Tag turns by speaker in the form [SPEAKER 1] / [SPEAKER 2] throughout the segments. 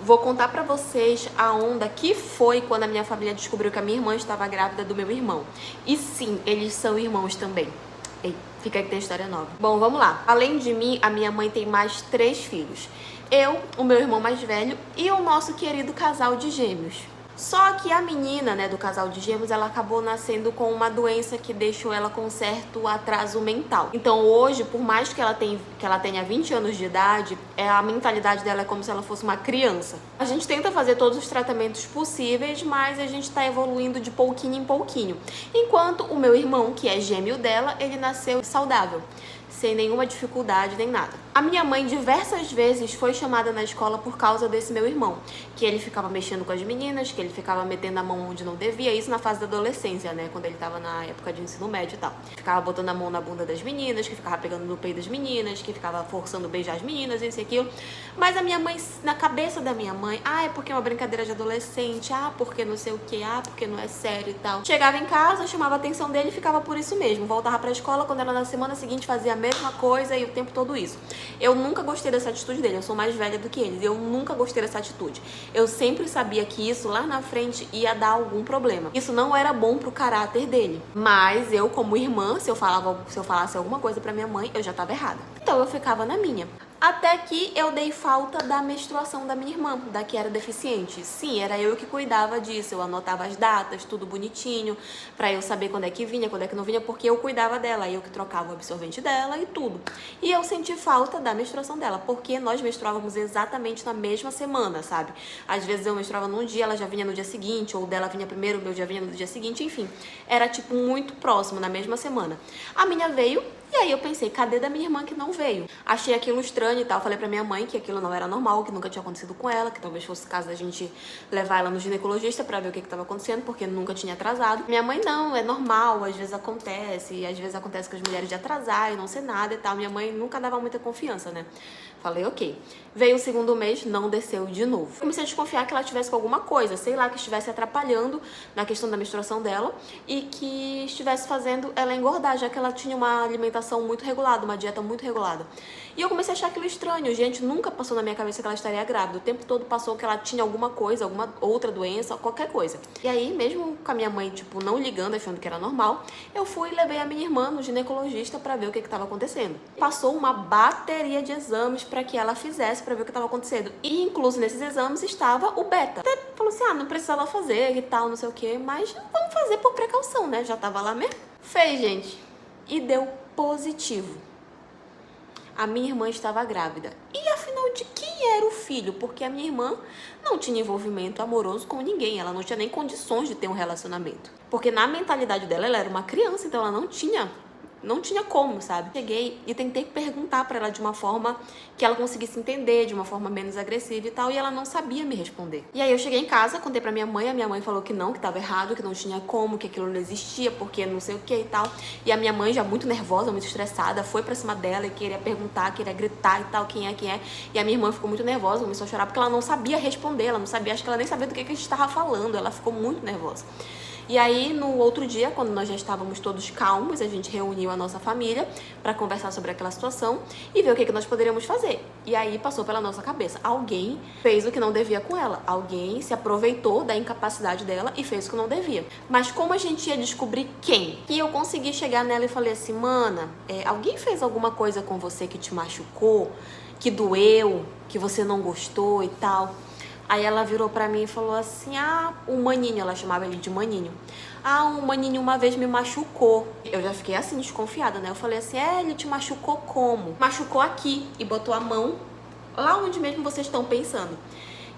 [SPEAKER 1] vou contar pra vocês a onda que foi quando a minha família descobriu que a minha irmã estava grávida do meu irmão. E sim, eles são irmãos também. Ei, fica aí que tem história nova. Bom, vamos lá. Além de mim, a minha mãe tem mais 3 filhos. Eu, o meu irmão mais velho e o nosso querido casal de gêmeos. Só que a menina, né, do casal de gêmeos, ela acabou nascendo com uma doença que deixou ela com certo atraso mental. Então hoje, por mais que ela tenha 20 anos de idade, a mentalidade dela é como se ela fosse uma criança. A gente tenta fazer todos os tratamentos possíveis, mas a gente tá evoluindo de pouquinho em pouquinho. Enquanto o meu irmão, que é gêmeo dela, ele nasceu saudável, sem nenhuma dificuldade nem nada. A minha mãe diversas vezes foi chamada na escola por causa desse meu irmão, que ele ficava mexendo com as meninas, que ele ficava metendo a mão onde não devia, isso na fase da adolescência, né, quando ele tava na época de ensino médio e tal. Ficava botando a mão na bunda das meninas, que ficava pegando no peito das meninas, que ficava forçando beijar as meninas, isso e aquilo. Mas a minha mãe, na cabeça da minha mãe, é porque é uma brincadeira de adolescente, porque não sei o que, porque não é sério e tal. Chegava em casa, chamava a atenção dele e ficava por isso mesmo. Voltava pra escola, quando era na semana seguinte fazia a mesma coisa e o tempo todo isso. Eu nunca gostei dessa atitude dele, eu sou mais velha do que eles, eu nunca gostei dessa atitude. Eu sempre sabia que isso lá na frente ia dar algum problema. Isso não era bom pro caráter dele. Mas eu, como irmã, se eu falasse alguma coisa pra minha mãe, eu já tava errada. Então eu ficava na minha. Até que eu dei falta da menstruação da minha irmã, da que era deficiente. Sim, era eu que cuidava disso, eu anotava as datas, tudo bonitinho, pra eu saber quando é que vinha, quando é que não vinha, porque eu cuidava dela, eu que trocava o absorvente dela e tudo. E eu senti falta da menstruação dela, porque nós menstruávamos exatamente na mesma semana, sabe? Às vezes eu menstruava num dia, ela já vinha no dia seguinte, ou dela vinha primeiro, o meu já vinha no dia seguinte, enfim. Era tipo muito próximo, na mesma semana. A minha veio. E aí eu pensei, cadê da minha irmã que não veio? Achei aquilo estranho e tal, falei pra minha mãe que aquilo não era normal, que nunca tinha acontecido com ela, que talvez fosse o caso da gente levar ela no ginecologista pra ver o que tava acontecendo, porque nunca tinha atrasado. Minha mãe, não, é normal, às vezes acontece, e às vezes acontece com as mulheres de atrasar e não ser nada e tal. Minha mãe nunca dava muita confiança, né? Falei, ok. Veio o segundo mês, não desceu de novo. Comecei a desconfiar que ela tivesse com alguma coisa, sei lá, que estivesse atrapalhando na questão da menstruação dela e que estivesse fazendo ela engordar, já que ela tinha uma alimentação muito regulada, uma dieta muito regulada. E eu comecei a achar aquilo estranho. Gente, nunca passou na minha cabeça que ela estaria grávida. O tempo todo passou que ela tinha alguma coisa, alguma outra doença, qualquer coisa. E aí, mesmo com a minha mãe, tipo, não ligando, achando que era normal, eu fui e levei a minha irmã no ginecologista pra ver o que estava acontecendo. Passou uma bateria de exames pra que ela fizesse pra ver o que estava acontecendo. E incluso nesses exames estava o beta. Até falou assim, não precisava fazer e tal, não sei o que, mas vamos fazer por precaução, né? Já tava lá mesmo. Fez, gente. E deu positivo. A minha irmã estava grávida. E afinal, de quem era o filho? Porque a minha irmã não tinha envolvimento amoroso com ninguém. Ela não tinha nem condições de ter um relacionamento. Porque na mentalidade dela, ela era uma criança, então ela não tinha como, sabe? Cheguei e tentei perguntar pra ela de uma forma que ela conseguisse entender, de uma forma menos agressiva e tal, e ela não sabia me responder. E aí eu cheguei em casa, contei pra minha mãe, a minha mãe falou que não, que tava errado, que não tinha como, que aquilo não existia, porque não sei o que e tal. E a minha mãe, já muito nervosa, muito estressada, foi pra cima dela e queria perguntar, queria gritar e tal, quem é. E a minha irmã ficou muito nervosa, começou a chorar, porque ela não sabia responder, ela não sabia, acho que ela nem sabia do que a gente tava falando, ela ficou muito nervosa. E aí, no outro dia, quando nós já estávamos todos calmos, a gente reuniu a nossa família para conversar sobre aquela situação e ver o que nós poderíamos fazer. E aí passou pela nossa cabeça, alguém fez o que não devia com ela, alguém se aproveitou da incapacidade dela e fez o que não devia. Mas como a gente ia descobrir quem? E eu consegui chegar nela e falei assim, mana, alguém fez alguma coisa com você que te machucou, que doeu, que você não gostou e tal? Aí ela virou pra mim e falou assim, o maninho, ela chamava ele de maninho. O maninho uma vez me machucou. Eu já fiquei assim, desconfiada, né? Eu falei assim, ele te machucou como? Machucou aqui e botou a mão lá onde mesmo vocês estão pensando.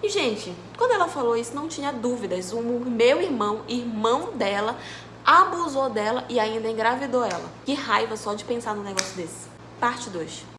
[SPEAKER 1] E, gente, quando ela falou isso, não tinha dúvidas. O meu irmão dela, abusou dela e ainda engravidou ela. Que raiva só de pensar num negócio desse. Parte 2.